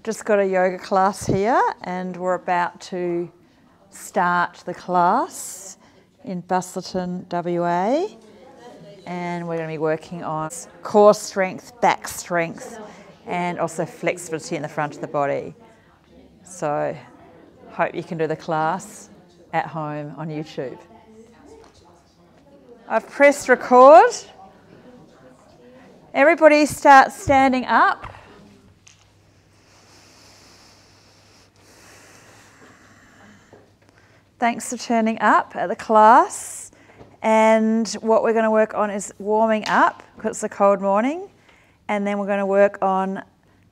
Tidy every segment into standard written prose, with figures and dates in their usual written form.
just got a yoga class here and we're about to start the class in Busselton, WA. And we're going to be working on core strength, back strength, and also flexibility in the front of the body. So, hope you can do the class at home on YouTube. I've pressed record. Everybody start standing up. Thanks for turning up at the class. And what we're going to work on is warming up because it's a cold morning. And then we're going to work on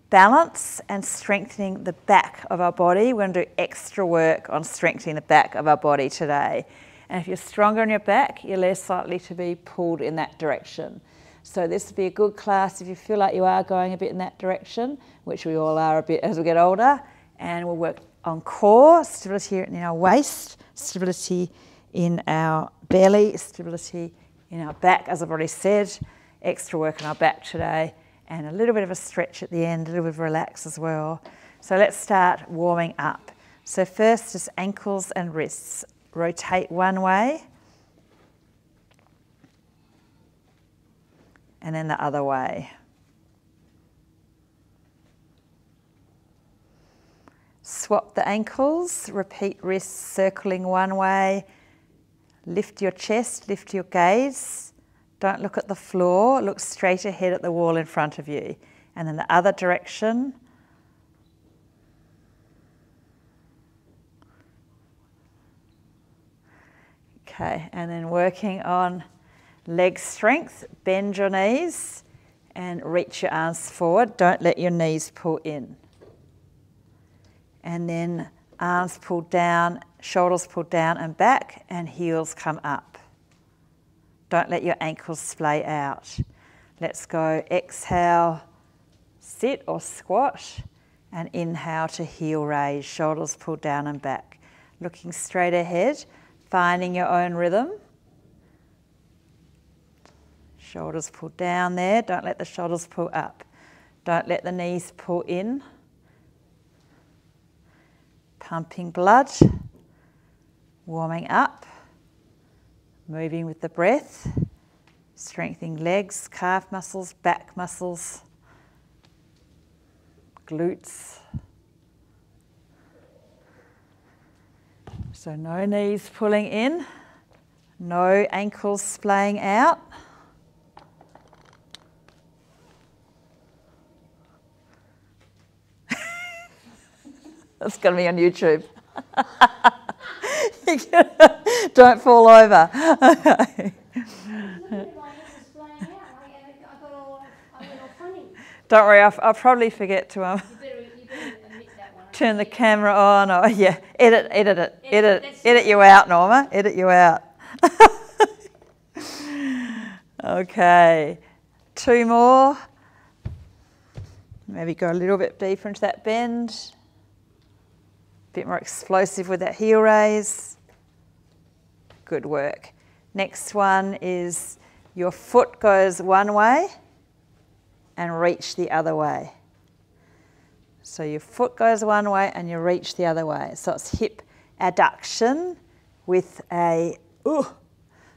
balance and strengthening the back of our body. We're going to do extra work on strengthening the back of our body today. And if you're stronger in your back, you're less likely to be pulled in that direction. So this would be a good class if you feel like you are going a bit in that direction, which we all are a bit as we get older. And we'll work on core, stability in our waist, stability in our belly, stability in our back, as I've already said. Extra work on our back today. And a little bit of a stretch at the end, a little bit of relax as well. So let's start warming up. So first, just ankles and wrists. Rotate one way. And then the other way. Swap the ankles. Repeat wrists circling one way. Lift your chest, lift your gaze. Don't look at the floor, look straight ahead at the wall in front of you. And then the other direction. Okay, and then working on leg strength. Bend your knees and reach your arms forward. Don't let your knees pull in. And then arms pulled down, shoulders pulled down and back, and heels come up. Don't let your ankles splay out. Let's go. Exhale, sit or squat, and inhale to heel raise, shoulders pulled down and back. Looking straight ahead, finding your own rhythm. Shoulders pulled down there. Don't let the shoulders pull up. Don't let the knees pull in. Pumping blood, warming up, moving with the breath, strengthening legs, calf muscles, back muscles, glutes. So no knees pulling in, no ankles splaying out. That's going to be on YouTube. Don't fall over. Okay. Don't worry, I'll probably forget to turn the camera on. Or yeah, edit you out, Norma. Edit you out. Okay, 2 more. Maybe go a little bit deeper into that bend. Bit more explosive with that heel raise. Good work. Next one is your foot goes one way and reach the other way. So your foot goes one way and you reach the other way. So it's hip adduction with a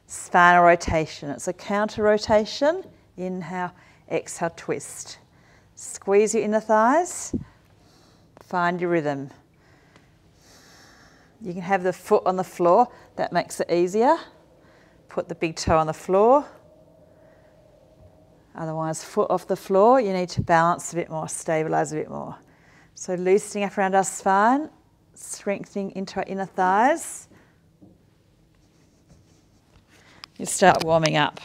spinal rotation. It's a counter rotation. Inhale, exhale, twist. Squeeze your inner thighs. Find your rhythm. You can have the foot on the floor, that makes it easier. Put the big toe on the floor. Otherwise, foot off the floor, you need to balance a bit more, stabilise a bit more. So loosening up around our spine, strengthening into our inner thighs. You start warming up.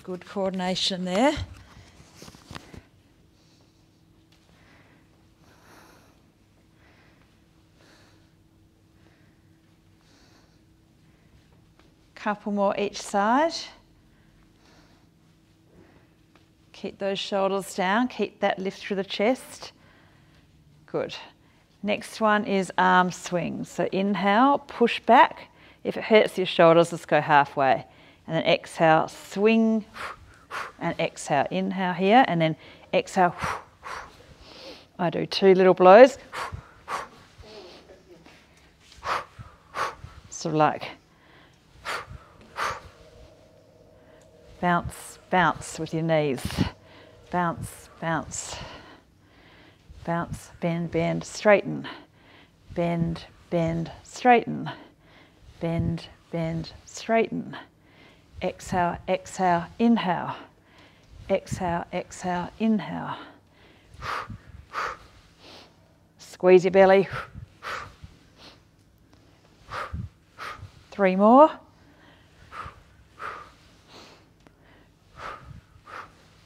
Good coordination there. Couple more each side. Keep those shoulders down, keep that lift through the chest. Good. Next one is arm swings. So inhale, push back. If it hurts your shoulders, let's go halfway. and then exhale, swing, and exhale. Inhale here, and then exhale. I do 2 little blows. Sort of like bounce, bounce with your knees. Bounce, bounce. Bounce, bend, bend, straighten. Bend, bend, straighten. Bend, bend, straighten. Exhale, exhale, inhale. Exhale, exhale, inhale. Squeeze your belly. 3 more.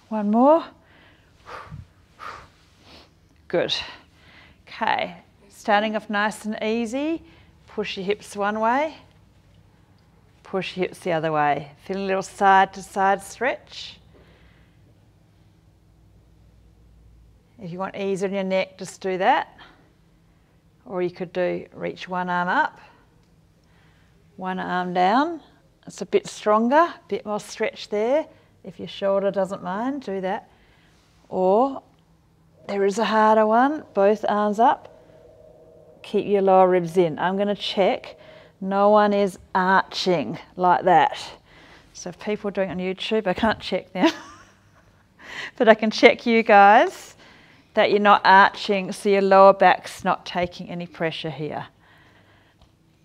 One more. Good. Okay, starting off nice and easy. Push your hips one way. Push your hips the other way. Feel a little side to side stretch. If you want ease on your neck, just do that. Or you could do reach one arm up, one arm down. It's a bit stronger, a bit more stretch there. If your shoulder doesn't mind, do that. Or there is a harder one, both arms up. Keep your lower ribs in. I'm going to check. No one is arching like that. So if people are doing it on YouTube, I can't check them. But I can check you guys that you're not arching, so your lower back's not taking any pressure here.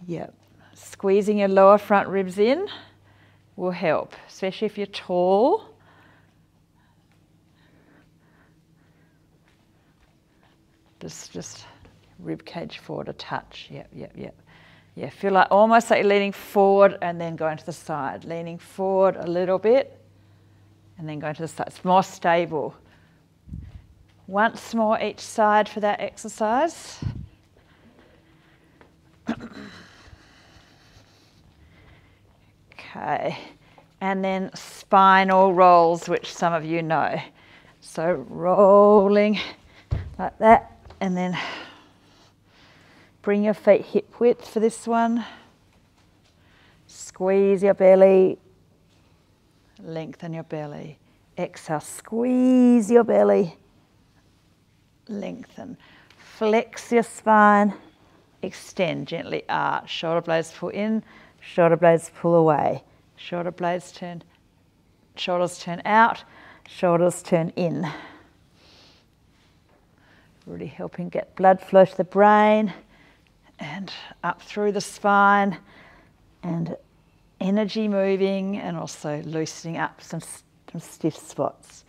Yep. Squeezing your lower front ribs in will help, especially if you're tall. Just rib cage forward a touch. Yep, yep, yep. Yeah, feel like almost like you're leaning forward and then going to the side. Leaning forward a little bit and then going to the side. It's more stable. Once more each side for that exercise. Okay, and then spinal rolls, which some of you know. So rolling like that, and then bring your feet hip width for this one. Squeeze your belly, lengthen your belly. Exhale, squeeze your belly, lengthen. Flex your spine, extend, gently arch. Shoulder blades pull in, shoulder blades pull away. Shoulder blades turn, shoulders turn out, shoulders turn in. Really helping get blood flow to the brain and up through the spine, and energy moving, and also loosening up some stiff spots.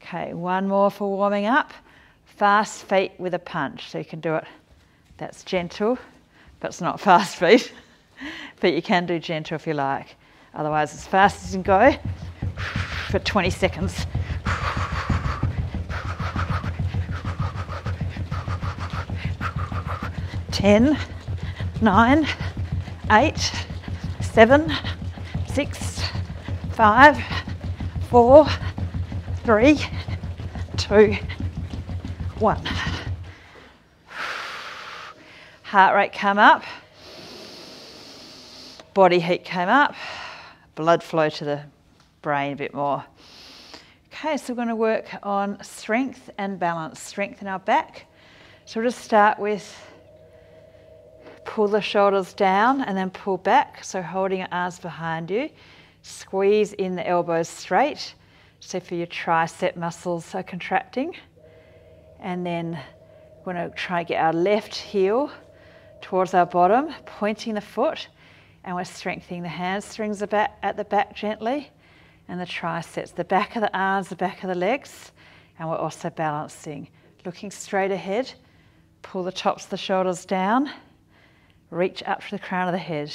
Okay, one more for warming up. Fast feet with a punch. So you can do it, that's gentle, but it's not fast feet. But you can do gentle if you like. Otherwise, as fast as you can go for 20 seconds. 10, 9, 8, 7, 6, 5, 4, 3, 2, 1. Heart rate come up. Body heat came up. Blood flow to the brain a bit more. Okay, so we're going to work on strength and balance. Strengthen our back. So we'll just start with pull the shoulders down and then pull back. So holding your arms behind you. Squeeze in the elbows straight. So for your tricep muscles are contracting. And then we're going to try and get our left heel towards our bottom, pointing the foot. And we're strengthening the hamstrings at the back gently, and the triceps, the back of the arms, the back of the legs. And we're also balancing, looking straight ahead. Pull the tops of the shoulders down. Reach up to the crown of the head.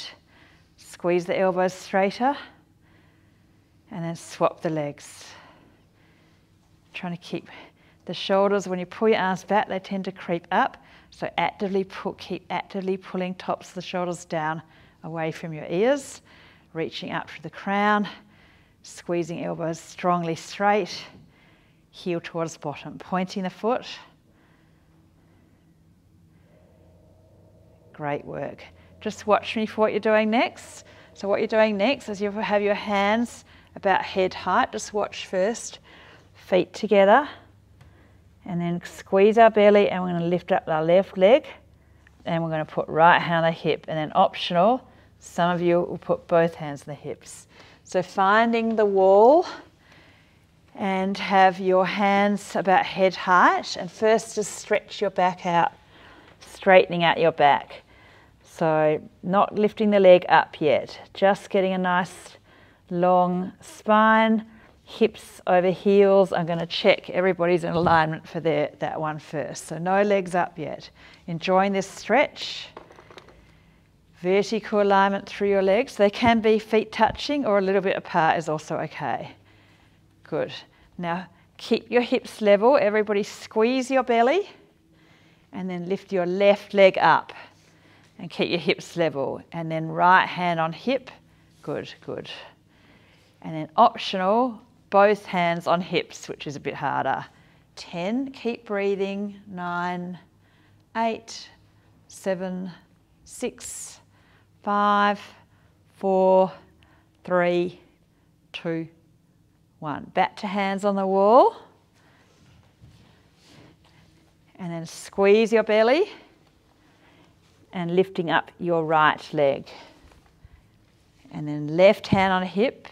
Squeeze the elbows straighter. And then swap the legs. Trying to keep the shoulders, when you pull your arms back, they tend to creep up. So keep actively pulling tops of the shoulders down away from your ears, reaching up to the crown, squeezing elbows strongly straight, heel towards bottom, pointing the foot. Great work. Just watch me for what you're doing next. So what you're doing next is you have your hands about head height. Just watch first. Feet together. And then squeeze our belly, and we're going to lift up our left leg. And we're going to put right hand on the hip. And then optional, some of you will put both hands on the hips. So finding the wall and have your hands about head height. And first just stretch your back out, straightening out your back. So not lifting the leg up yet, just getting a nice long spine, hips over heels. I'm going to check everybody's in alignment for that one first. So no legs up yet. Enjoying this stretch. Vertical alignment through your legs. They can be feet touching or a little bit apart is also okay. Good. Now keep your hips level. Everybody squeeze your belly and then lift your left leg up and keep your hips level. And then right hand on hip. Good, good. And then optional, both hands on hips, which is a bit harder. 10, keep breathing. 9, 8, 7, 6, 5, 4, 3, 2, 1. Back to hands on the wall. And then squeeze your belly and lifting up your right leg. And then left hand on hip.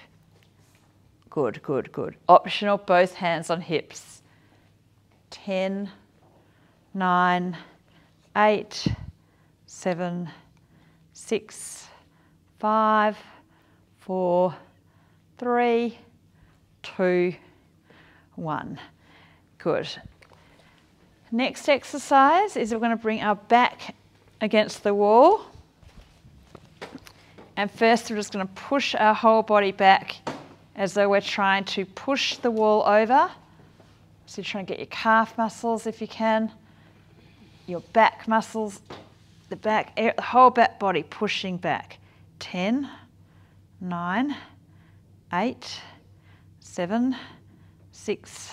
Good, good, good. Optional, both hands on hips. 10, 9, 8, 7, 6, 5, 4, 3, 2, 1. Good. Next exercise is we're going to bring our back against the wall. And first we're just going to push our whole body back as though we're trying to push the wall over. So you're trying to get your calf muscles if you can, your back muscles, the whole back body pushing back. 10, 9, 8, 7, 6,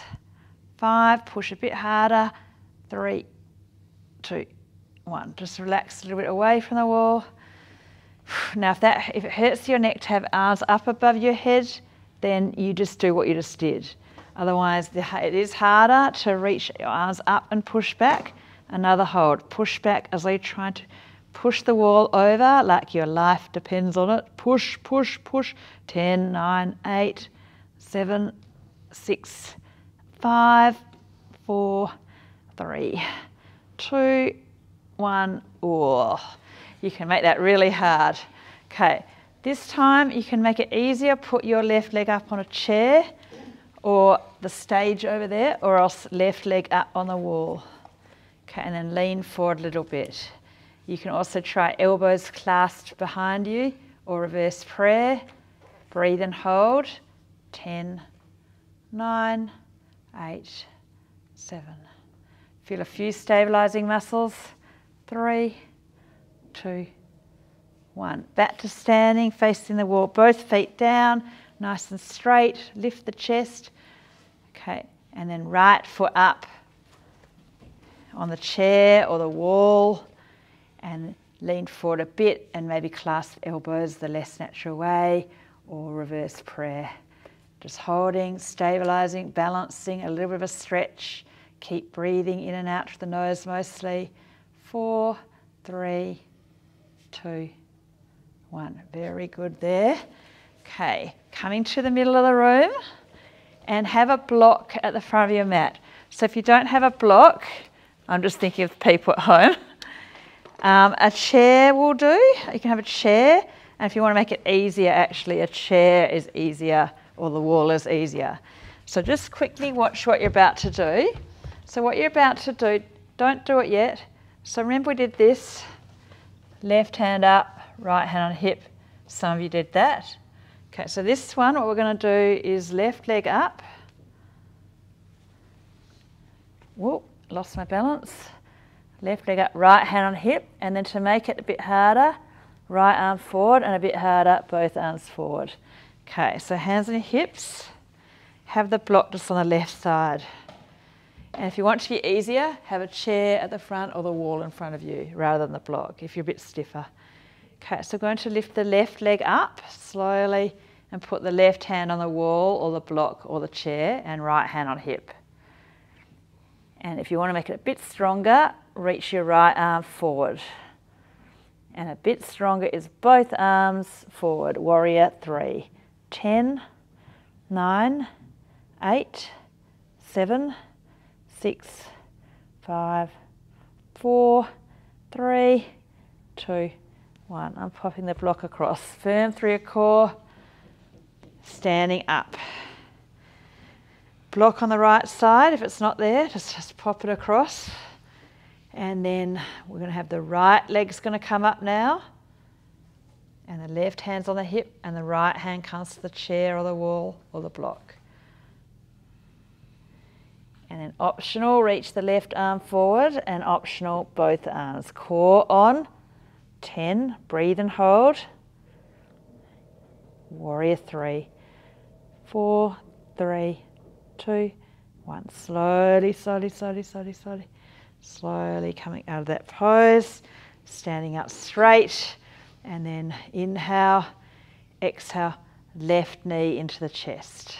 5, push a bit harder, 3, 2, 1. Just relax a little bit away from the wall. Now if it hurts your neck to have arms up above your head, then you just do what you just did. Otherwise it is harder to reach your arms up and push back. Another hold, push back as though you're trying to push the wall over like your life depends on it. Push, push, push. 10, 9, 8, 7, 6, 5, 4, 3, 2, 1. Oh, you can make that really hard. Okay, this time you can make it easier. Put your left leg up on a chair or the stage over there, or else left leg up on the wall. Okay, and then lean forward a little bit. You can also try elbows clasped behind you or reverse prayer. Breathe and hold. 10, 9, 8, 7. Feel a few stabilizing muscles. 3, 2, 1. Back to standing, facing the wall. Both feet down, nice and straight. Lift the chest. Okay, and then right foot up on the chair or the wall, and lean forward a bit and maybe clasp elbows the less natural way, or reverse prayer. Just holding, stabilizing, balancing, a little bit of a stretch. Keep breathing in and out through the nose mostly. 4, 3, 2, 1. Very good there. Okay, coming to the middle of the room and have a block at the front of your mat. So if you don't have a block, I'm just thinking of people at home, a chair will do. You can have a chair, and if you want to make it easier, actually a chair is easier or the wall is easier. So just quickly watch what you're about to do. So what you're about to do, don't do it yet. So remember we did this, left hand up, right hand on hip. Some of you did that. Okay, so this one, what we're going to do is left leg up. Whoop, lost my balance. Left leg up, right hand on hip, and then to make it a bit harder, right arm forward and a bit harder, both arms forward. Okay, so hands on your hips. Have the block just on the left side. And if you want to be easier, have a chair at the front or the wall in front of you rather than the block if you're a bit stiffer. Okay, so we're going to lift the left leg up slowly and put the left hand on the wall or the block or the chair and right hand on hip. And if you want to make it a bit stronger, reach your right arm forward. And a bit stronger is both arms forward. Warrior 3. 10, 9, 8, 7, 6, 5, 4, 3, 2, 1. I'm popping the block across. Firm through your core. Standing up. Block on the right side. If it's not there, just pop it across. And then we're going to have the right leg's going to come up now. And the left hand's on the hip and the right hand comes to the chair or the wall or the block. And then optional, reach the left arm forward, and optional, both arms. Core on. 10, breathe and hold. Warrior 3. 4, 3, 2, 1. Slowly, slowly, slowly, slowly, slowly. Slowly coming out of that pose, standing up straight, and then inhale, exhale, left knee into the chest.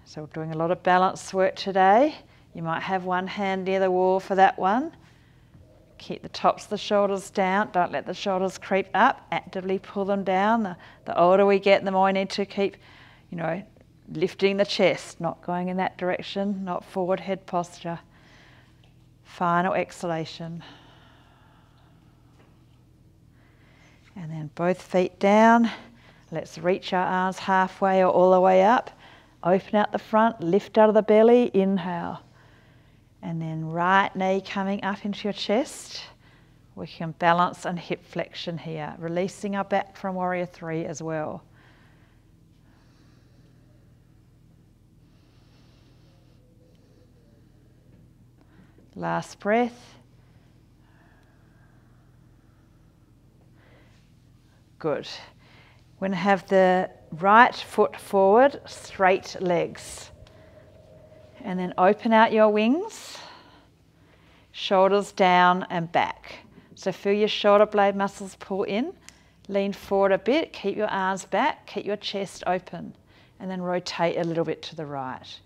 So we're doing a lot of balance work today. You might have one hand near the wall for that one. Keep the tops of the shoulders down. Don't let the shoulders creep up. Actively pull them down. The older we get, the more we need to keep, lifting the chest, not going in that direction, not forward head posture. Final exhalation. And then both feet down. Let's reach our arms halfway or all the way up. Open out the front, lift out of the belly, inhale. And then right knee coming up into your chest. We can balance and hip flexion here, releasing our back from Warrior 3 as well. Last breath. Good. We're going to have the right foot forward, straight legs. And then open out your wings, shoulders down and back. So feel your shoulder blade muscles pull in, lean forward a bit, keep your arms back, keep your chest open, and then rotate a little bit to the right.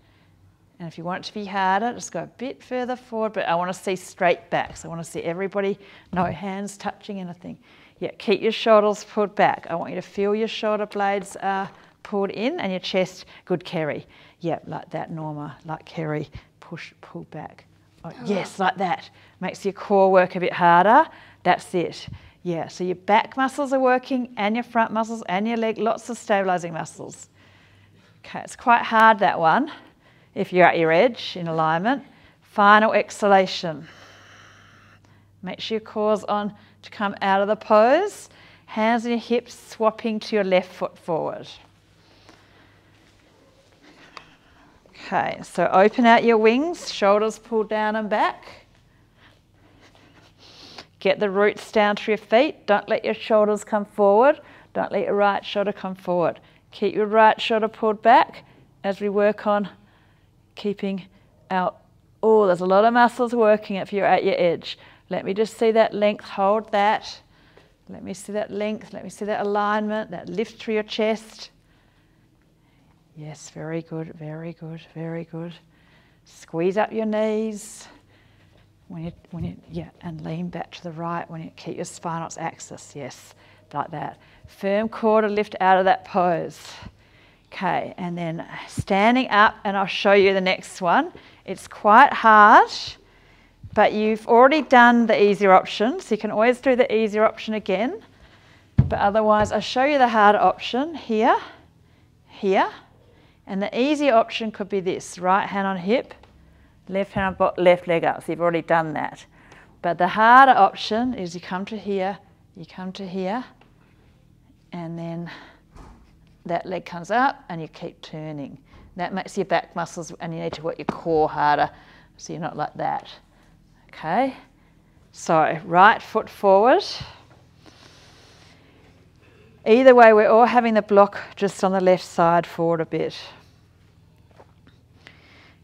And if you want it to be harder, just go a bit further forward, but I want to see straight back. So I want to see everybody, no hands touching anything. Yeah, keep your shoulders pulled back. I want you to feel your shoulder blades pulled in and your chest, good Kerry. Yeah, like that, Norma, like Kerry, push, pull back. Oh, yes, like that. Makes your core work a bit harder. That's it. Yeah, so your back muscles are working and your front muscles and your leg, lots of stabilising muscles. Okay, it's quite hard, that one, if you're at your edge in alignment. Final exhalation. Make sure your core's on to come out of the pose. Hands on your hips, swapping to your left foot forward. Okay, so open out your wings, shoulders pulled down and back. Get the roots down to your feet. Don't let your shoulders come forward. Don't let your right shoulder come forward. Keep your right shoulder pulled back as we work on keeping our, oh, there's a lot of muscles working if you're at your edge. Let me just see that length, hold that. Let me see that length, let me see that alignment, that lift through your chest. Yes, very good, very good, very good. Squeeze up your knees. And lean back to the right when you keep your spinal axis, yes, like that. Firm core to lift out of that pose. Okay, and then standing up, and I'll show you the next one. It's quite hard, but you've already done the easier option, so you can always do the easier option again. But otherwise, I'll show you the harder option here, here. And the easier option could be this, right hand on hip, left hand on left leg up. So you've already done that. But the harder option is you come to here, and then that leg comes up and you keep turning. That makes your back muscles, and you need to work your core harder so you're not like that. Okay, so right foot forward. Either way, we're all having the block just on the left side forward a bit.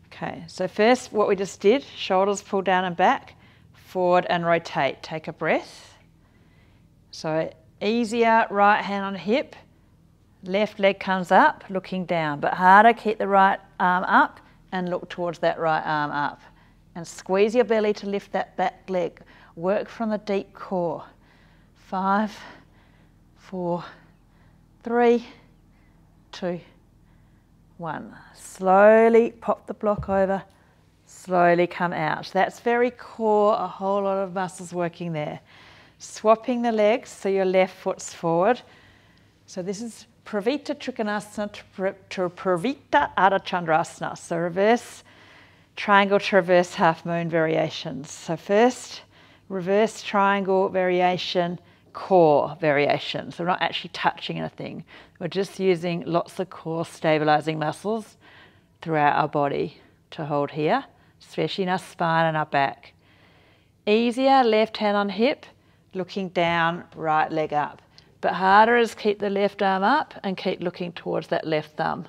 Okay, so first what we just did, shoulders pull down and back, forward and rotate. Take a breath. So easier, right hand on hip, left leg comes up, looking down, but harder, keep the right arm up and look towards that right arm up. And squeeze your belly to lift that back leg. Work from the deep core. 5, 4, 3, 2, 1. Slowly pop the block over, slowly come out. That's very core, a whole lot of muscles working there. Swapping the legs so your left foot's forward. So this is Pravita Trikonasana to Pravita Ardha Chandrasana. So reverse triangle to reverse half moon variations. So first, reverse triangle variation, core variation. So we're not actually touching anything. We're just using lots of core stabilizing muscles throughout our body to hold here, especially in our spine and our back. Easier, left hand on hip, looking down, right leg up. But harder is keep the left arm up and keep looking towards that left thumb.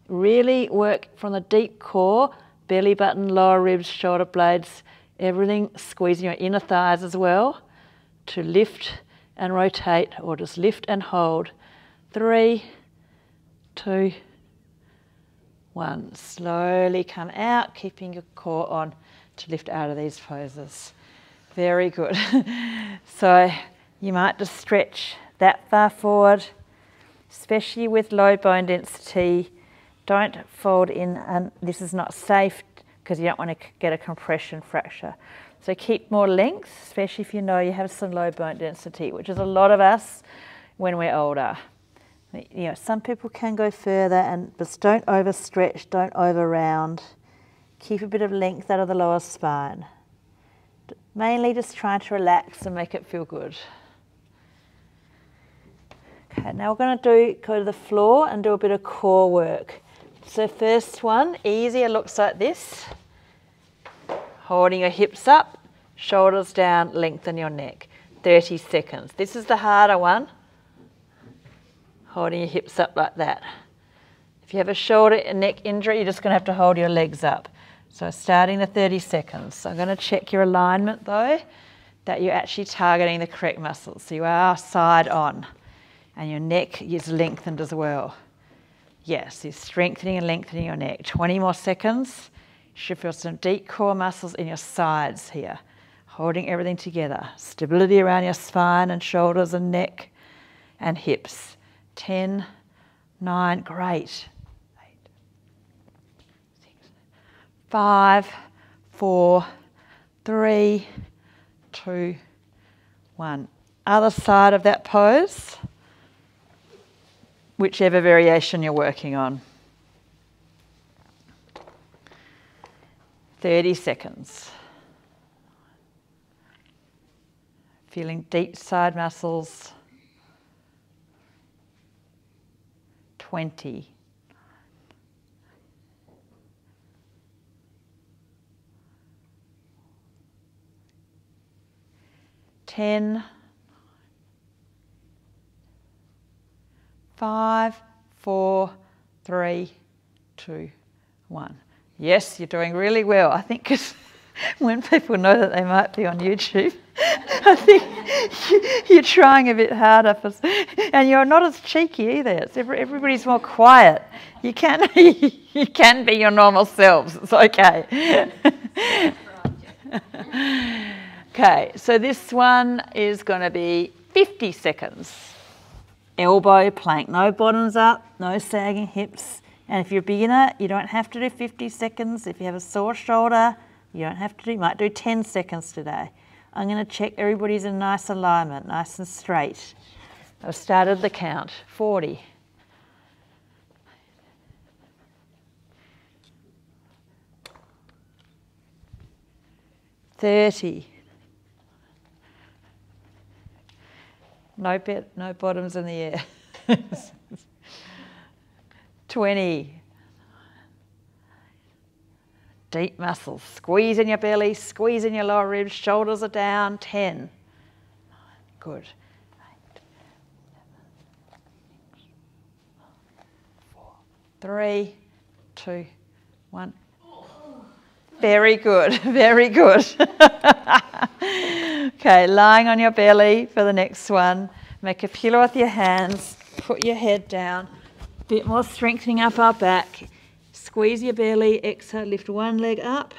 Really work from the deep core, belly button, lower ribs, shoulder blades, everything, squeezing your inner thighs as well to lift and rotate, or just lift and hold. 3, 2, 1. Slowly come out, keeping your core on to lift out of these poses. Very good. So you might just stretch that far forward, especially with low bone density. Don't fold in, and this is not safe because you don't want to get a compression fracture. So keep more length, especially if you know you have some low bone density, which is a lot of us when we're older. You know, some people can go further, and just don't overstretch, don't over round. Keep a bit of length out of the lower spine. Mainly just trying to relax and make it feel good. Okay, now we're going to go to the floor and do a bit of core work. So first one, easier, looks like this. Holding your hips up, shoulders down, lengthen your neck. 30 seconds. This is the harder one. Holding your hips up like that. If you have a shoulder and neck injury, you're just going to have to hold your legs up. So starting the 30 seconds. So I'm going to check your alignment though, that you're actually targeting the correct muscles. So you are side on, and your neck is lengthened as well. Yes, you're strengthening and lengthening your neck. 20 more seconds. You should feel some deep core muscles in your sides here, holding everything together. Stability around your spine and shoulders and neck and hips. 10, 9, great. 5, 4, 3, 2, 1. Other side of that pose, whichever variation you're working on. 30 seconds. Feeling deep side muscles. 20. 10, 5, 4, 3, 2, 1. Yes, you're doing really well. I think because when people know that they might be on YouTube, I think you're trying a bit harder. And you're not as cheeky either. Everybody's more quiet. You can be your normal selves. It's okay. Okay, so this one is going to be 50 seconds. Elbow plank, no bottoms up, no sagging hips. And if you're a beginner, you don't have to do 50 seconds. If you have a sore shoulder, you don't have to do, you might do 10 seconds today. I'm going to check everybody's in nice alignment, nice and straight. I've started the count. 40. 30. No bottoms in the air. 20. Deep muscles. Squeeze in your belly, squeeze in your lower ribs, shoulders are down. 10. Good. 8, 7, 6, 5, 4, 3, 2, 1. Very good, very good. Okay, lying on your belly for the next one. Make a pillow with your hands. Put your head down. Bit more strengthening up our back. Squeeze your belly. Exhale, lift one leg up.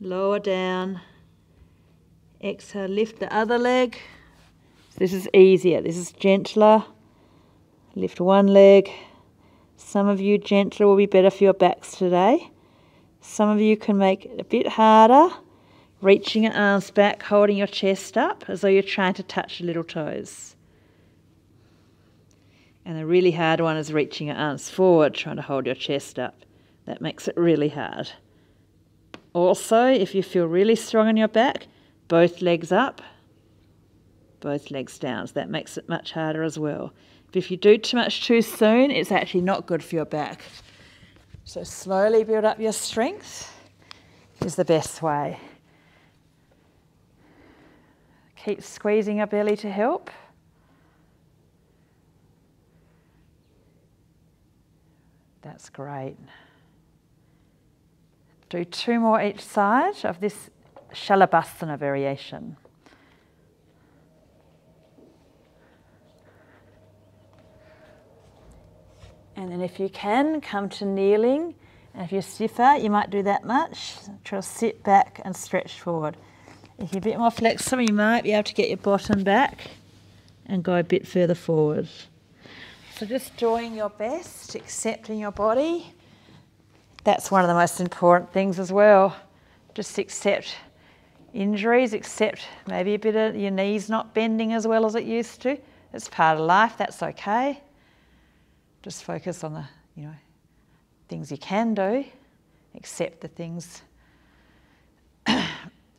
Lower down. Exhale, lift the other leg. This is easier. This is gentler. Lift one leg. Some of you, gentler will be better for your backs today. Some of you can make it a bit harder. Reaching your arms back, holding your chest up as though you're trying to touch your little toes. And the really hard one is reaching your arms forward, trying to hold your chest up. That makes it really hard. Also, if you feel really strong in your back, both legs up, both legs down. So that makes it much harder as well. But if you do too much too soon, it's actually not good for your back. So slowly build up your strength is the best way. Keep squeezing your belly to help. That's great. Do 2 more each side of this Shalabhasana variation. And then if you can, come to kneeling. And if you're stiffer, you might do that much. Try to sit back and stretch forward. If you're a bit more flexible, you might be able to get your bottom back and go a bit further forward. So just doing your best, accepting your body. That's one of the most important things as well. Just accept injuries, accept maybe a bit of your knees not bending as well as it used to. It's part of life, that's okay. Just focus on the, things you can do. Accept the things,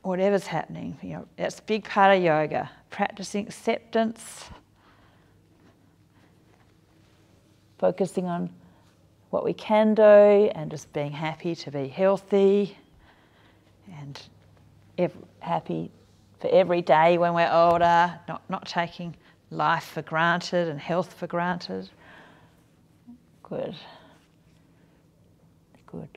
whatever's happening. That's a big part of yoga. Practicing acceptance. Focusing on what we can do and just being happy to be healthy and happy for every day when we're older, not taking life for granted and health for granted. Good. Good.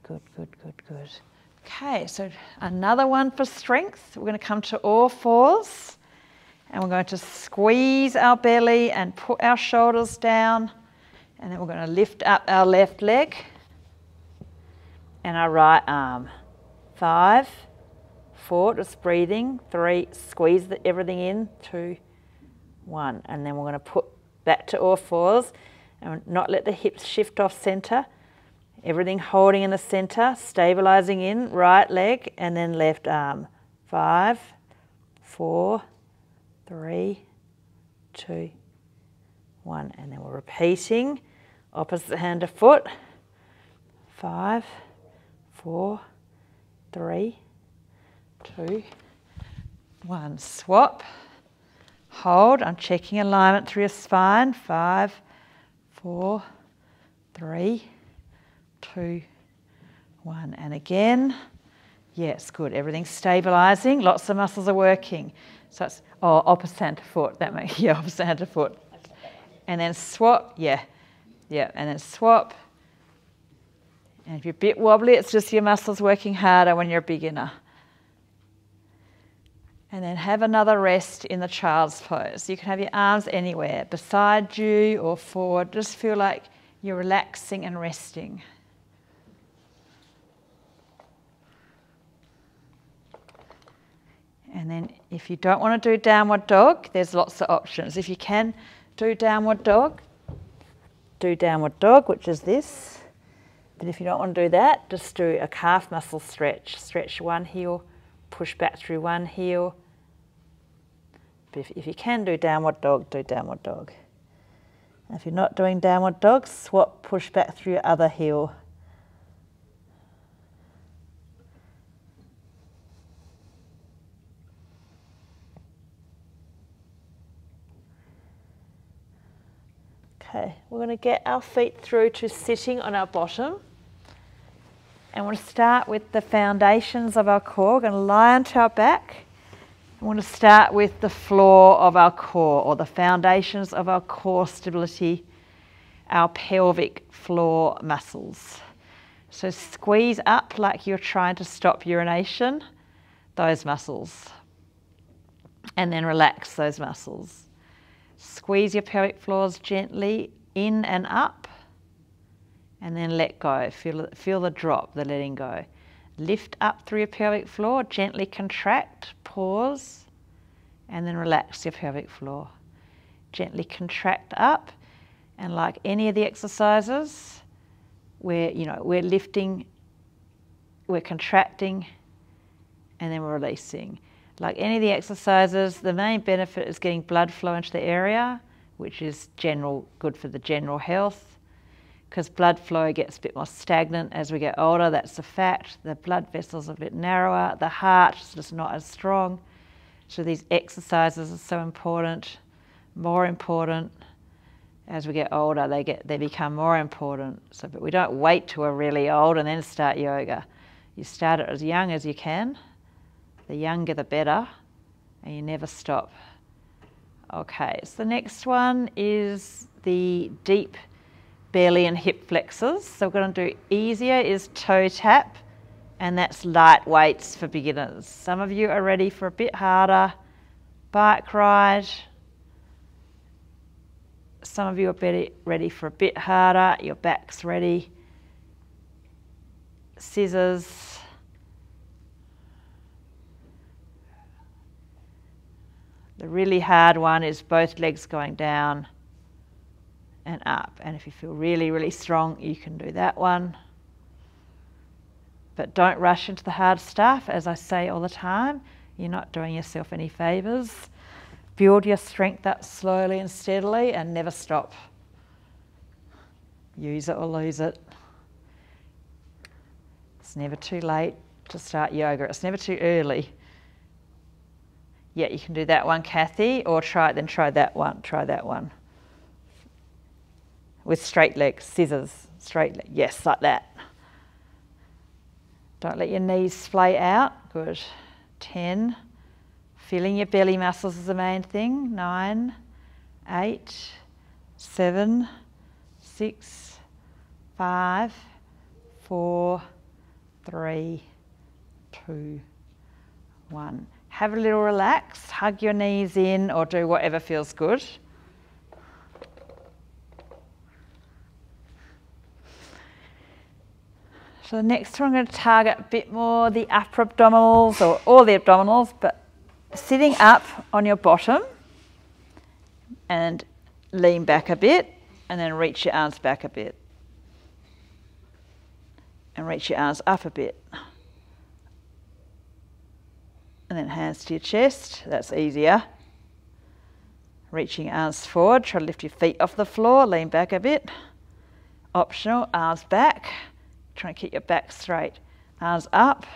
Okay, so another one for strength. We're going to come to all fours and we're going to squeeze our belly and put our shoulders down. And then we're going to lift up our left leg and our right arm. 5, 4, just breathing. 3, squeeze everything in. 2, 1. And then we're going to put back to all fours and not let the hips shift off centre. Everything holding in the centre, stabilising in, right leg and then left arm. 5, 4, 3, 2, 1. And then we're repeating, opposite hand to foot. 5, 4, 3, 2, 1. Swap, hold. I'm checking alignment through your spine. 5, 4, 3, 2, 1. And again. Yes, good. Everything's stabilising. Lots of muscles are working. So it's opposite hand to foot. That makes opposite hand to foot. And then swap. Yeah. And then swap. And if you're a bit wobbly, it's just your muscles working harder when you're a beginner. And then have another rest in the child's pose. You can have your arms anywhere, beside you or forward. Just feel like you're relaxing and resting. And then if you don't want to do downward dog, there's lots of options. If you can do downward dog, which is this. But if you don't want to do that, just do a calf muscle stretch. Stretch one heel, push back through one heel. But if you can do downward dog, do downward dog. And if you're not doing downward dog, swap, push back through your other heel. Okay, we're going to get our feet through to sitting on our bottom. And we'll start with the foundations of our core. We're going to lie onto our back. I want to start with the floor of our core, or the foundations of our core stability, our pelvic floor muscles. So squeeze up like you're trying to stop urination, those muscles. and then relax those muscles. Squeeze your pelvic floors gently in and up, and then let go. Feel the drop, the letting go. Lift up through your pelvic floor, gently contract, pause, and then relax your pelvic floor. Gently contract up, and like any of the exercises, we're lifting, we're contracting, and then we're releasing. Like any of the exercises, the main benefit is getting blood flow into the area, which is good for the general health, because blood flow gets a bit more stagnant as we get older. That's a fact. The blood vessels are a bit narrower. The heart is just not as strong. So these exercises are so important, more important. As we get older, they become more important. So, but we don't wait till we're really old and then start yoga. You start it as young as you can. The younger the better, and you never stop. Okay, so the next one is the deep belly and hip flexors. So we're going to do easier is toe tap, and that's light weights for beginners. Some of you are ready for a bit harder. Bike ride. Some of you are ready for a bit harder. Your back's ready. Scissors. The really hard one is both legs going down and up. And if you feel really, really strong, you can do that one. But don't rush into the hard stuff. As I say all the time, you're not doing yourself any favours. Build your strength up slowly and steadily and never stop. Use it or lose it. It's never too late to start yoga. It's never too early. Yeah, you can do that one, Kathy, or try that one. Try that one. With straight legs, scissors, straight legs. Yes, like that. Don't let your knees splay out. Good. 10. Feeling your belly muscles is the main thing. 9, 8, 7, 6, 5, 4, 3, 2, 1. Have a little relax, hug your knees in, or do whatever feels good. So the next one, I'm going to target a bit more the upper abdominals, or all the abdominals, but sitting up on your bottom and lean back a bit, and then reach your arms back a bit. And reach your arms up a bit. And then hands to your chest, that's easier. Reaching arms forward, try to lift your feet off the floor, lean back a bit. Optional, arms back, try and keep your back straight. Arms up,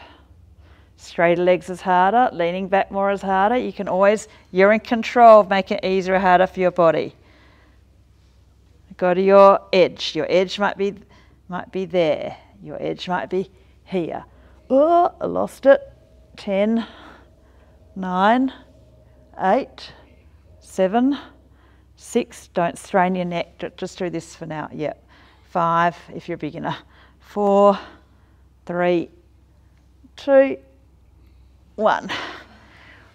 straighter legs is harder, leaning back more is harder. You can always, you're in control of making it easier or harder for your body. Go to your edge might be there, your edge might be here. Oh, I lost it. 10, 9, 8, 7, 6, don't strain your neck, just do this for now, yep. 5, if you're a beginner. 4, 3, 2, 1.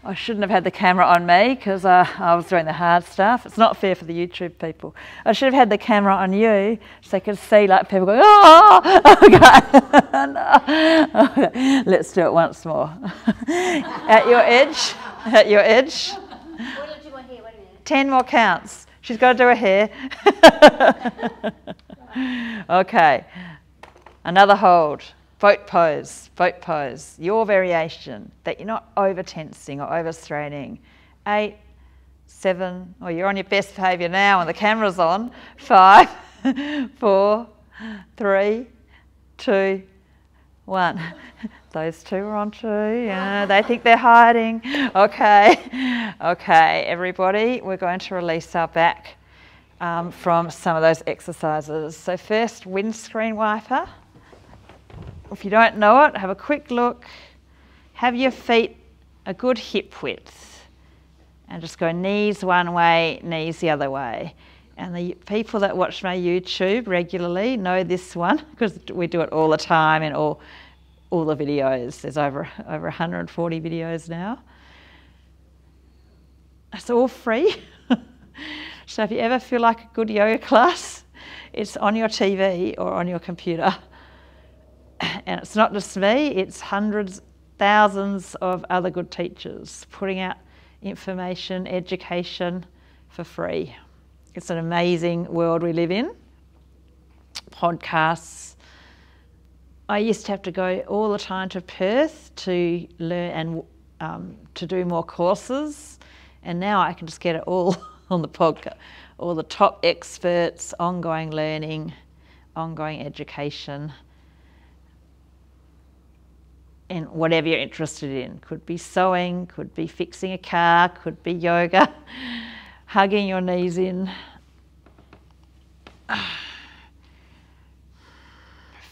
I shouldn't have had the camera on me because I was doing the hard stuff. It's not fair for the YouTube people. I should have had the camera on you so they could see like people going, oh, okay. No. Let's do it once more. At your edge, at your edge. What did you want here? Wait a minute. 10 more counts. She's got to do her hair. Okay, another hold. Boat pose, your variation, that you're not over tensing or over straining. 8, 7, or you're on your best behaviour now and the camera's on. 5, 4, 3, 2, 1. Those two are on too, yeah, they think they're hiding. Okay, everybody, we're going to release our back from some of those exercises. So first, windscreen wiper. If you don't know it, have a quick look. Have your feet a good hip width. And just go knees one way, knees the other way. And the people that watch my YouTube regularly know this one because we do it all the time in all the videos. There's over 140 videos now. It's all free. So if you ever feel like a good yoga class, it's on your TV or on your computer. And it's not just me, it's hundreds, thousands of other good teachers putting out information, education for free. It's an amazing world we live in. Podcasts. I used to have to go all the time to Perth to learn and to do more courses, and now I can just get it all on the podcast. All the top experts, ongoing learning, ongoing education, and whatever you're interested in. Could be sewing, could be fixing a car, could be yoga, hugging your knees in. A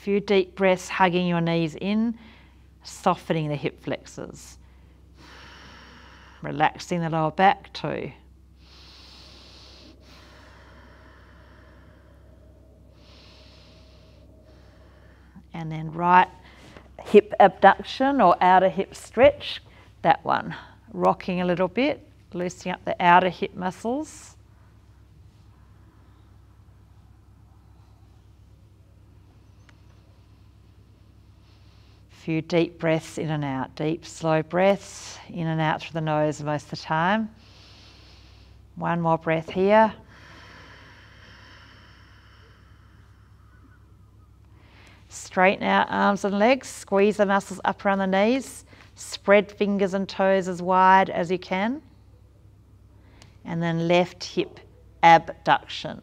few deep breaths, hugging your knees in, softening the hip flexors. Relaxing the lower back too. And then right hip abduction or outer hip stretch, that one. Rocking a little bit, loosening up the outer hip muscles. Few deep breaths in and out, deep slow breaths in and out through the nose most of the time. One more breath here. Straighten out arms and legs, squeeze the muscles up around the knees, spread fingers and toes as wide as you can. And then left hip abduction.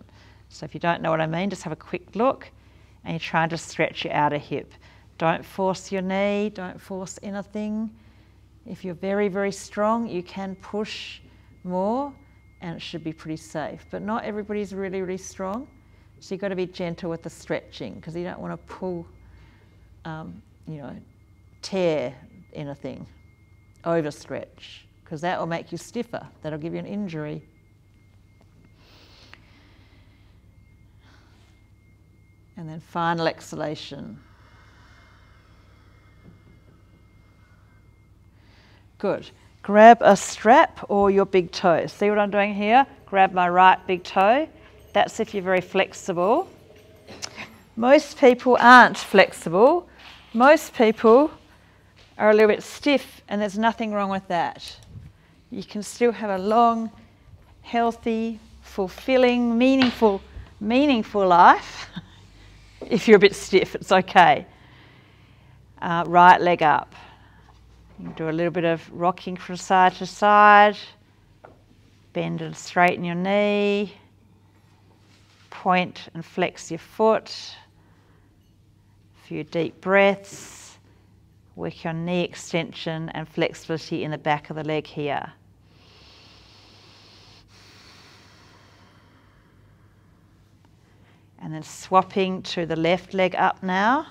So if you don't know what I mean, just have a quick look and you're trying to stretch your outer hip. Don't force your knee, don't force anything. If you're very, very strong, you can push more and it should be pretty safe. But not everybody's really, really strong. So you've got to be gentle with the stretching because you don't want to pull, tear anything, overstretch, because that will make you stiffer. That'll give you an injury. And then final exhalation. Good. Grab a strap or your big toe. See what I'm doing here? Grab my right big toe. That's if you're very flexible. Most people aren't flexible. Most people are a little bit stiff, and there's nothing wrong with that. You can still have a long, healthy, fulfilling, meaningful life. If you're a bit stiff, it's okay. Right leg up. You can do a little bit of rocking from side to side. Bend and straighten your knee. Point and flex your foot. A few deep breaths. Work your knee extension and flexibility in the back of the leg here. And then swapping to the left leg up now.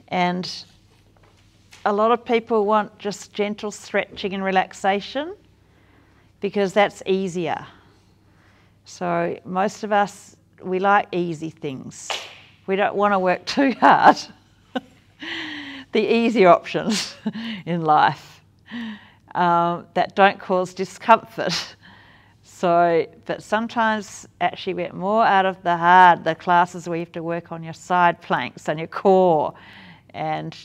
And a lot of people want just gentle stretching and relaxation because that's easier. So most of us, we like easy things. We don't want to work too hard. The easy options in life that don't cause discomfort. So, but sometimes actually we get more out of the classes where you have to work on your side planks and your core and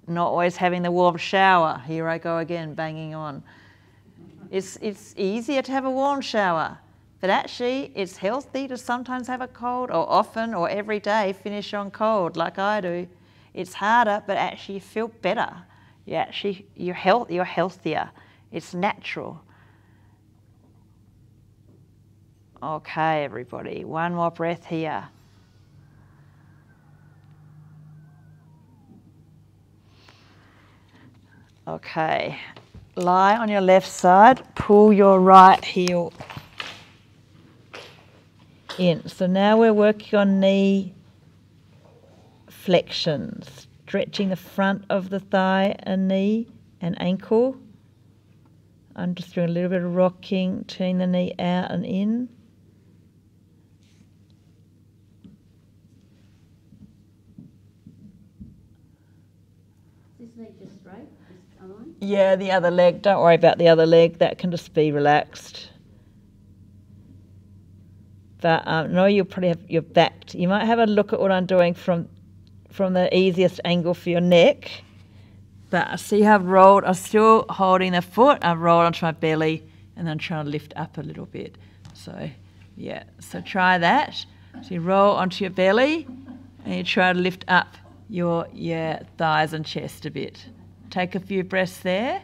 not always having the warm shower. Here I go again, banging on. It's easier to have a warm shower, but actually it's healthy to sometimes have a cold or often or every day finish on cold like I do. It's harder, but actually you feel better. You're healthier. It's natural. Okay, everybody, one more breath here. Okay, lie on your left side, pull your right heel in. So now we're working on knee flexion, stretching the front of the thigh and knee and ankle. I'm just doing a little bit of rocking, turning the knee out and in. This leg just straight? Just come on? Yeah, the other leg. Don't worry about the other leg. That can just be relaxed. But no, you'll probably have your back. You might have a look at what I'm doing from the easiest angle for your neck. But see how I've rolled? I'm still holding the foot. I've rolled onto my belly and then trying to lift up a little bit. So, yeah. So try that. So you roll onto your belly and you try to lift up your thighs and chest a bit. Take a few breaths there.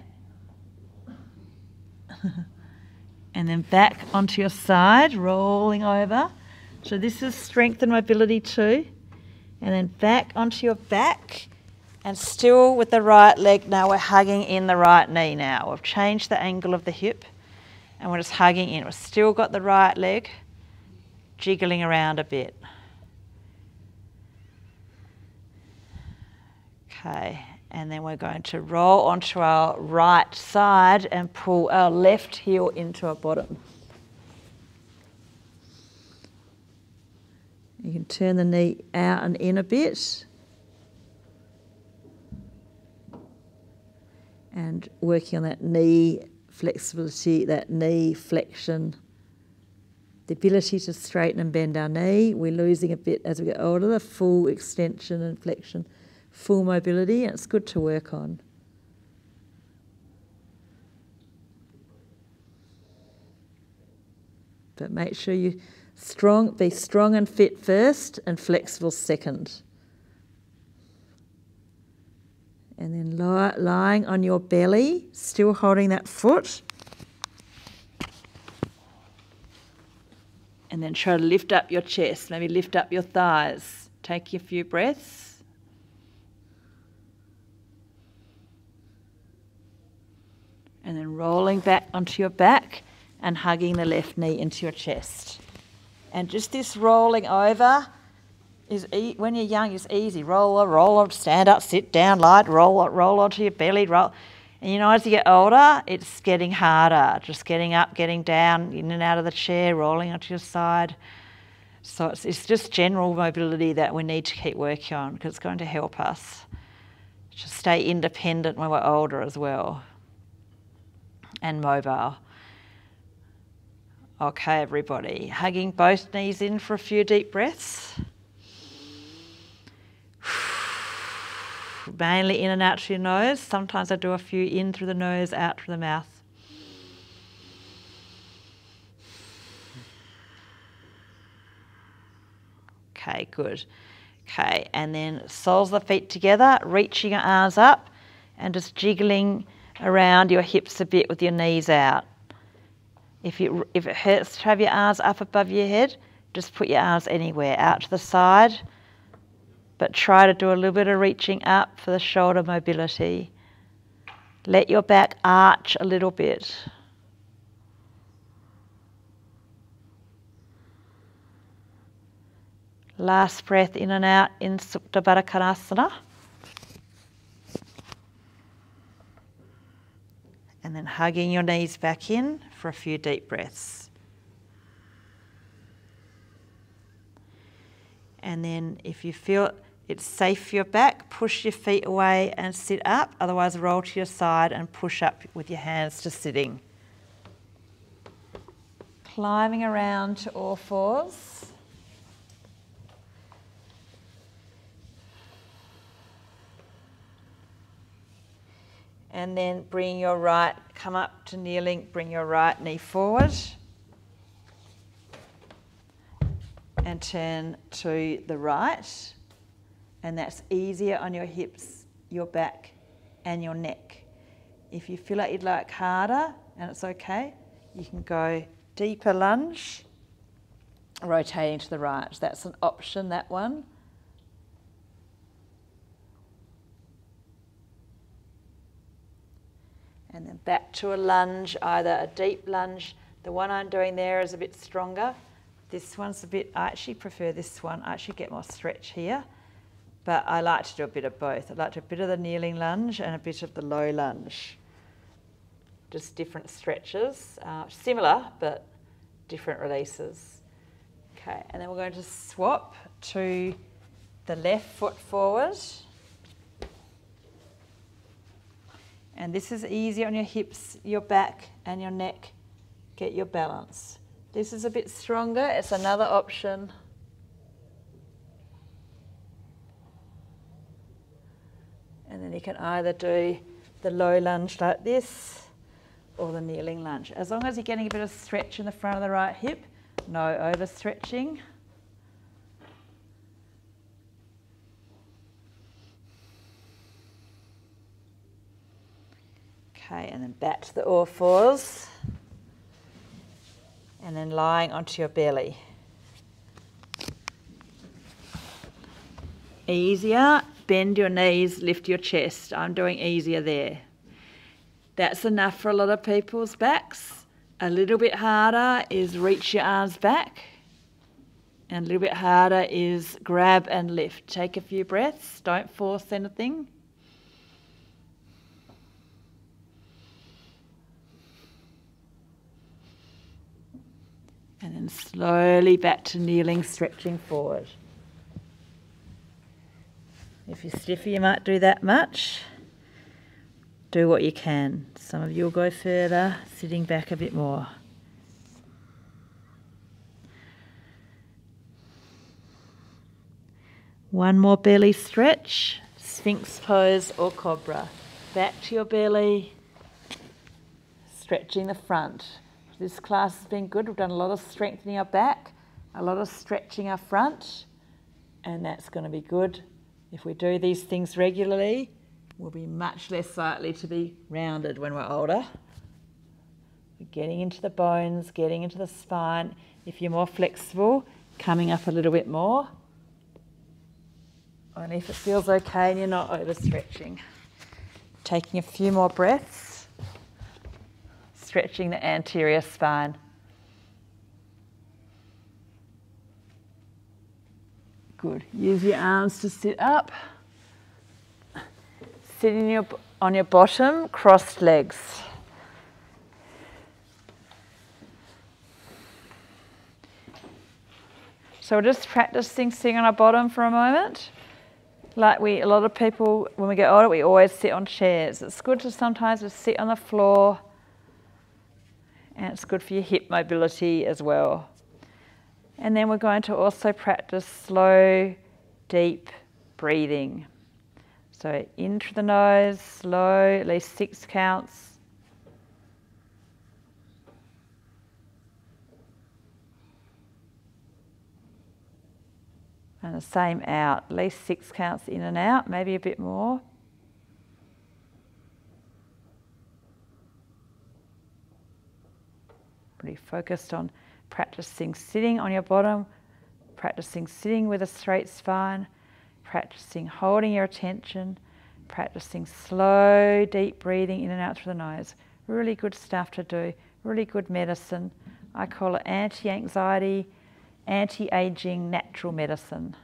And then back onto your side, rolling over. So this is strength and mobility too. And then back onto your back. And still with the right leg, now we're hugging in the right knee now. We've changed the angle of the hip and we're just hugging in. We've still got the right leg jiggling around a bit. Okay, and then we're going to roll onto our right side and pull our left heel into our bottom. You can turn the knee out and in a bit. And working on that knee flexibility, that knee flexion, the ability to straighten and bend our knee. We're losing a bit as we get older, the full extension and flexion, full mobility, and it's good to work on. But make sure you be strong and fit first and flexible second. And then lying on your belly, still holding that foot. And then try to lift up your chest, maybe lift up your thighs. Take a few breaths. And then rolling back onto your back and hugging the left knee into your chest. And just this rolling over is when you're young, it's easy. Roll, stand up, sit down, light, roll onto your belly, roll. And you know, as you get older, it's getting harder. Just getting up, getting down, in and out of the chair, rolling onto your side. So it's just general mobility that we need to keep working on because it's going to help us to stay independent when we're older as well and mobile. Okay, everybody, hugging both knees in for a few deep breaths. Mainly in and out through your nose. Sometimes I do a few in through the nose, out through the mouth. Okay, good. Okay, and then soles of the feet together, reaching your arms up and just jiggling around your hips a bit with your knees out. If it hurts to have your arms up above your head, just put your arms anywhere, out to the side. But try to do a little bit of reaching up for the shoulder mobility. Let your back arch a little bit. Last breath in and out in Supta Baddha Konasana. And then hugging your knees back in for a few deep breaths. And then if you feel it's safe for your back, push your feet away and sit up. Otherwise, roll to your side and push up with your hands to sitting. Climbing around to all fours. And then come up to kneeling, bring your right knee forward. And turn to the right. And that's easier on your hips, your back, and your neck. If you feel like you'd like harder, and it's okay, you can go deeper lunge, rotating to the right. So that's an option, that one. And then back to a lunge, either a deep lunge. The one I'm doing there is a bit stronger. This one's a bit, I actually prefer this one. I actually get more stretch here. But I like to do a bit of both. I like to do a bit of the kneeling lunge and a bit of the low lunge. Just different stretches. Similar, but different releases. Okay, and then we're going to swap to the left foot forward. And this is easy on your hips, your back and your neck. Get your balance. This is a bit stronger. It's another option. And then you can either do the low lunge like this or the kneeling lunge. As long as you're getting a bit of stretch in the front of the right hip, no overstretching. Okay, and then back to the all fours. And then lying onto your belly. Easier, bend your knees, lift your chest. I'm doing easier there. That's enough for a lot of people's backs. A little bit harder is reach your arms back. And a little bit harder is grab and lift. Take a few breaths, don't force anything. And then slowly back to kneeling, stretching forward. If you're stiffer, you might do that much. Do what you can. Some of you will go further, sitting back a bit more. One more belly stretch, Sphinx pose or cobra. Back to your belly, stretching the front. This class has been good. We've done a lot of strengthening our back, a lot of stretching our front, and that's going to be good. If we do these things regularly, we'll be much less likely to be rounded when we're older. We're getting into the bones, getting into the spine. If you're more flexible, coming up a little bit more. Only if it feels okay and you're not overstretching. Taking a few more breaths. Stretching the anterior spine. Good. Use your arms to sit up. Sitting on your bottom, crossed legs. So we're just practicing sitting on our bottom for a moment. Like a lot of people, when we get older, we always sit on chairs. It's good to sometimes just sit on the floor. And it's good for your hip mobility as well. And then we're going to also practice slow, deep breathing. So in through the nose, slow, at least 6 counts. And the same out, at least 6 counts in and out, maybe a bit more. Pretty focused on practicing sitting on your bottom, practicing sitting with a straight spine, practicing holding your attention, practicing slow, deep breathing in and out through the nose. Really good stuff to do, really good medicine. I call it anti-anxiety, anti-aging natural medicine.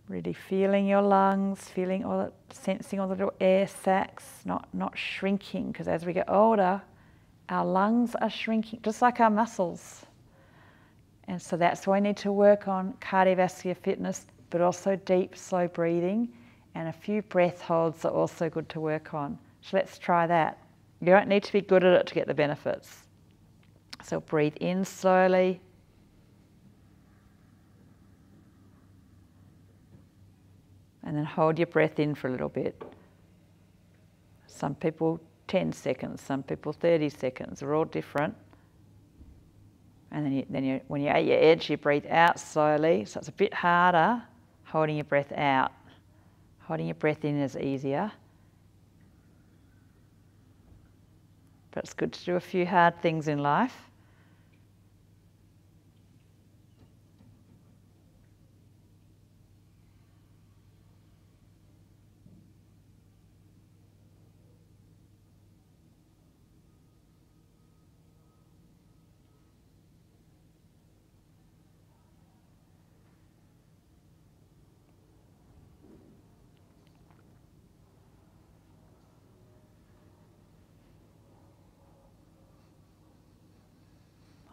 Really feeling your lungs, feeling sensing all the little air sacs, not shrinking, because as we get older, our lungs are shrinking, just like our muscles. And so that's why we need to work on cardiovascular fitness, but also deep, slow breathing, and a few breath holds are also good to work on. So let's try that. You don't need to be good at it to get the benefits. So breathe in slowly. And then hold your breath in for a little bit. Some people 10 seconds, some people 30 seconds. They're all different. And then when you're at your edge, you breathe out slowly. So it's a bit harder holding your breath out. Holding your breath in is easier. But it's good to do a few hard things in life.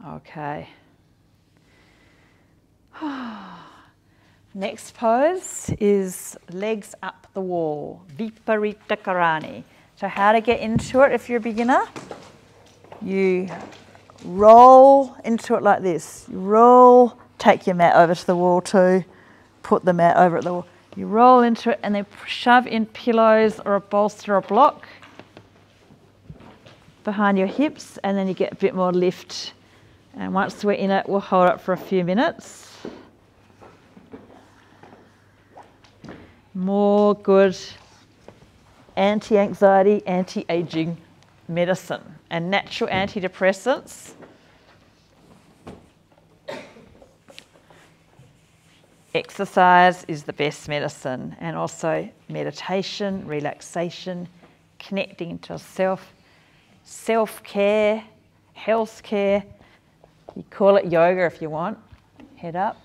Okay. Next pose is legs up the wall, Viparita Karani. So how to get into it if you're a beginner? You roll into it like this. You roll, take your mat over to the wall too, put the mat over at the wall. You roll into it and then shove in pillows or a bolster or a block behind your hips, and then you get a bit more lift. And once we're in it, we'll hold it for a few minutes. More good anti-anxiety, anti-aging medicine and natural antidepressants. Exercise is the best medicine, and also meditation, relaxation, connecting into self, self-care, health care. You call it yoga if you want. Head up.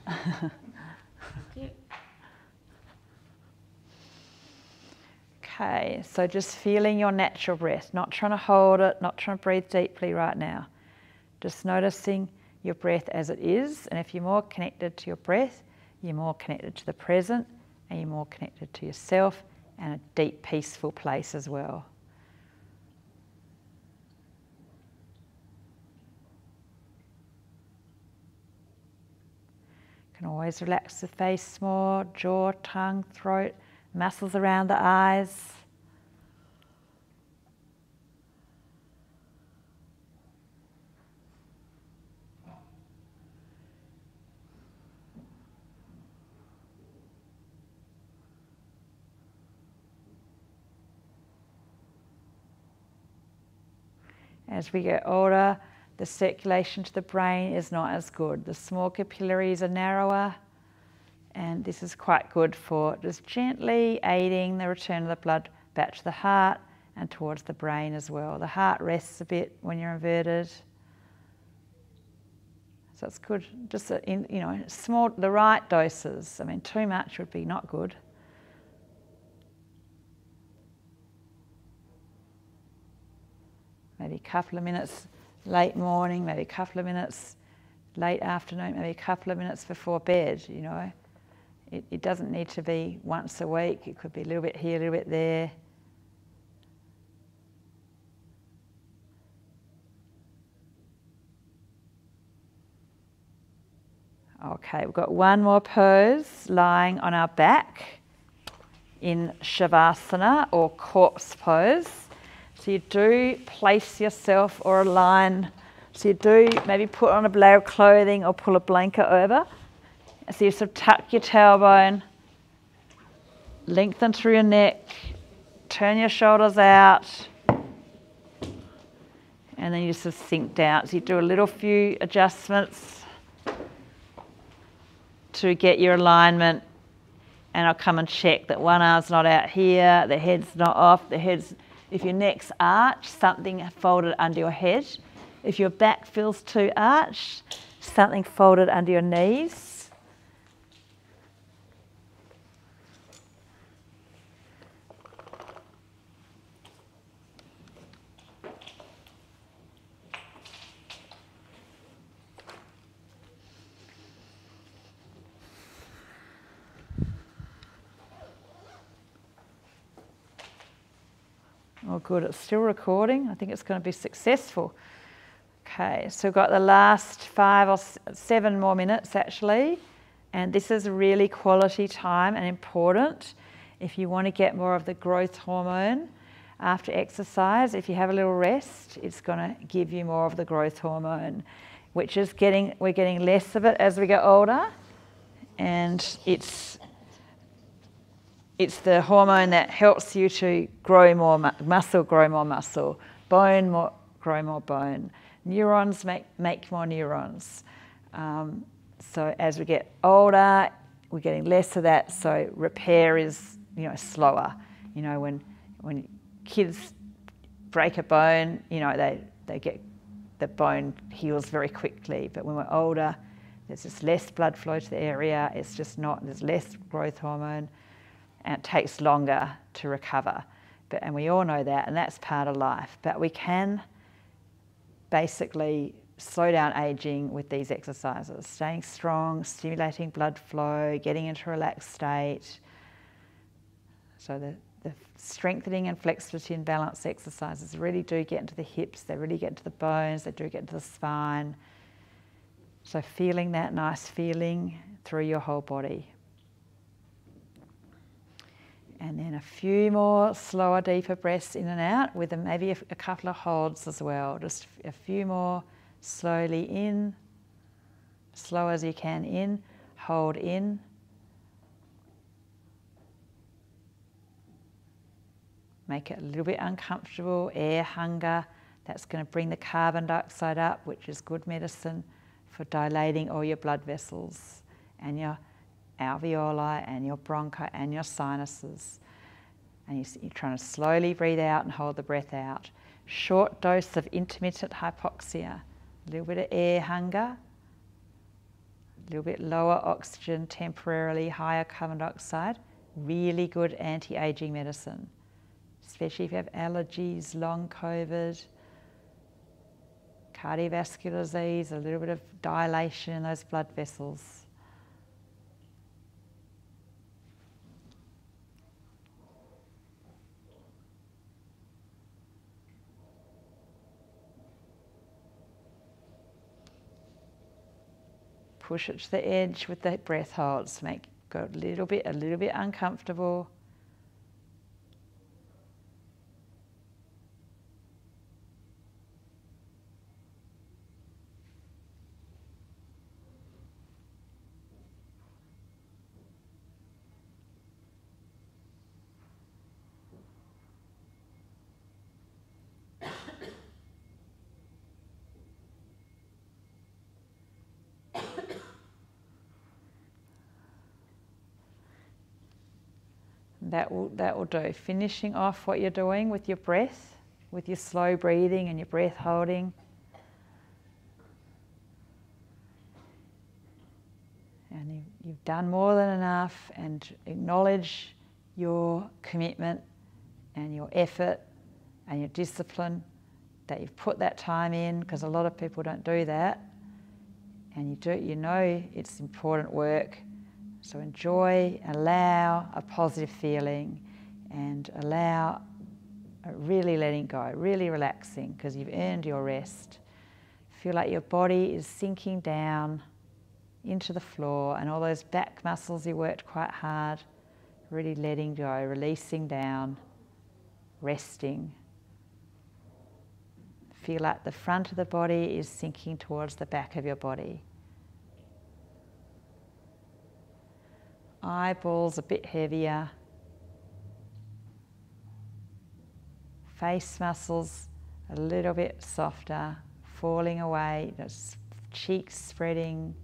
Okay, so just feeling your natural breath, not trying to hold it, not trying to breathe deeply right now. Just noticing your breath as it is, and if you're more connected to your breath, you're more connected to the present, and you're more connected to yourself, and a deep, peaceful place as well. You can always relax the face more, jaw, tongue, throat, muscles around the eyes. As we get older, the circulation to the brain is not as good. The small capillaries are narrower, and this is quite good for just gently aiding the return of the blood back to the heart and towards the brain as well. The heart rests a bit when you're inverted. So it's good, just in, small, the right doses. I mean, too much would be not good. Maybe a couple of minutes late morning, maybe a couple of minutes late afternoon, maybe a couple of minutes before bed, It doesn't need to be once a week. It could be a little bit here, a little bit there. Okay, we've got one more pose, lying on our back in Shavasana or corpse pose. So you do place yourself or align. So you do maybe put on a layer of clothing or pull a blanket over. So you sort of tuck your tailbone, lengthen through your neck, turn your shoulders out, and then you sort of sink down. So you do a little few adjustments to get your alignment, and I'll come and check that one arm's not out here, the head's not off, if your neck's arched, something folded under your head. If your back feels too arched, something folded under your knees. Oh good, it's still recording. I think it's going to be successful. Okay, so we've got the last 5 or 7 more minutes actually, and this is really quality time and important if you want to get more of the growth hormone after exercise. If you have a little rest, it's going to give you more of the growth hormone, which is we're getting less of it as we get older, and it's the hormone that helps you to grow more muscle, bone, grow more bone. Neurons make more neurons. So as we get older, we're getting less of that, so repair is slower. When kids break a bone, they get the bone heals very quickly, but when we're older, there's just less blood flow to the area, there's less growth hormone, and it takes longer to recover. And we all know that, and that's part of life. But we can basically slow down aging with these exercises. Staying strong, stimulating blood flow, getting into a relaxed state. So the strengthening and flexibility and balance exercises really do get into the hips, they really get into the bones, they do get into the spine. So feeling that nice feeling through your whole body. And then a few more slower, deeper breaths in and out with maybe a couple of holds as well. Just a few more slowly in, slow as you can in, hold in. Make it a little bit uncomfortable, air hunger. That's going to bring the carbon dioxide up, which is good medicine for dilating all your blood vessels and your alveoli and your bronchi and your sinuses. And you're trying to slowly breathe out and hold the breath out. Short dose of intermittent hypoxia, a little bit of air hunger, a little bit lower oxygen temporarily, higher carbon dioxide. Really good anti-aging medicine, especially if you have allergies, long COVID, cardiovascular disease, a little bit of dilation in those blood vessels. Push it to the edge with the breath holds. Make it a little bit uncomfortable. That will do. Finishing off what you're doing with your breath, with your slow breathing and your breath holding. And you've done more than enough, and acknowledge your commitment and your effort and your discipline, that you've put that time in, because a lot of people don't do that. And you know it's important work. So enjoy, allow a positive feeling, and allow really letting go, really relaxing, because you've earned your rest. Feel like your body is sinking down into the floor, and all those back muscles you worked quite hard, really letting go, releasing down, resting. Feel like the front of the body is sinking towards the back of your body. Eyeballs a bit heavier. Face muscles a little bit softer, falling away, just cheeks spreading.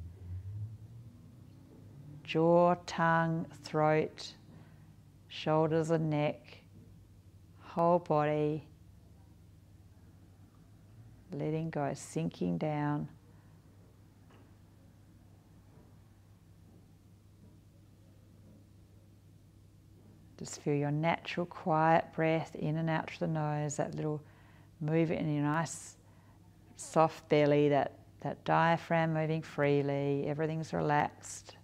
Jaw, tongue, throat, shoulders and neck, whole body. Letting go, sinking down. Just feel your natural quiet breath in and out through the nose, that little movement in your nice soft belly, that diaphragm moving freely, everything's relaxed.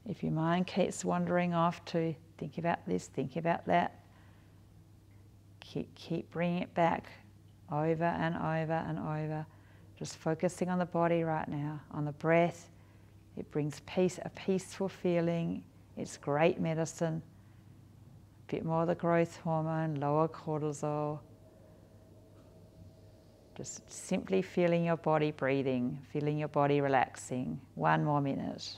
If your mind keeps wandering off to think about this, think about that, keep bringing it back over and over and over. Just focusing on the body right now, on the breath. It brings peace, a peaceful feeling. It's great medicine. A bit more of the growth hormone, lower cortisol. Just simply feeling your body breathing, feeling your body relaxing. 1 more minute.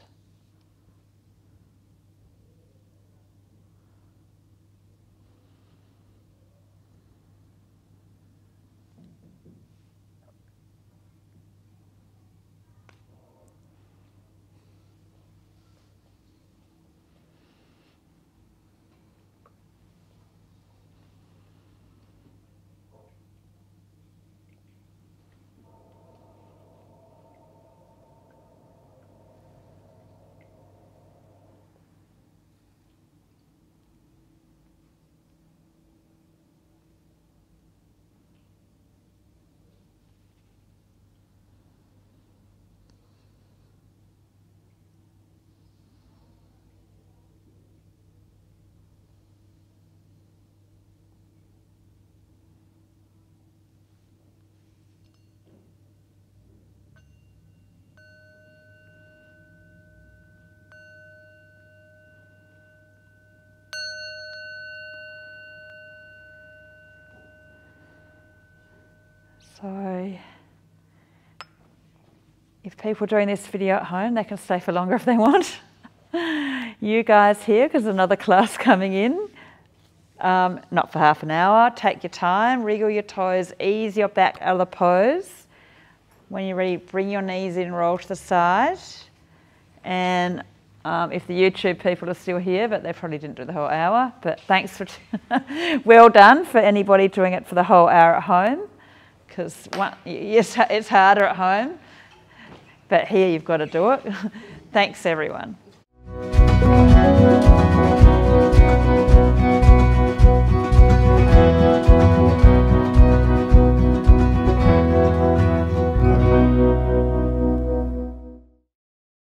So if people are doing this video at home, they can stay for longer if they want. You guys here, because another class coming in, not for half an hour. Take your time, wriggle your toes, ease your back out of the pose. When you're ready, bring your knees in, roll to the side. And if the YouTube people are still here, but they probably didn't do the whole hour, but thanks for, well done for anybody doing it for the whole hour at home, because it's harder at home, but here you've got to do it. Thanks everyone.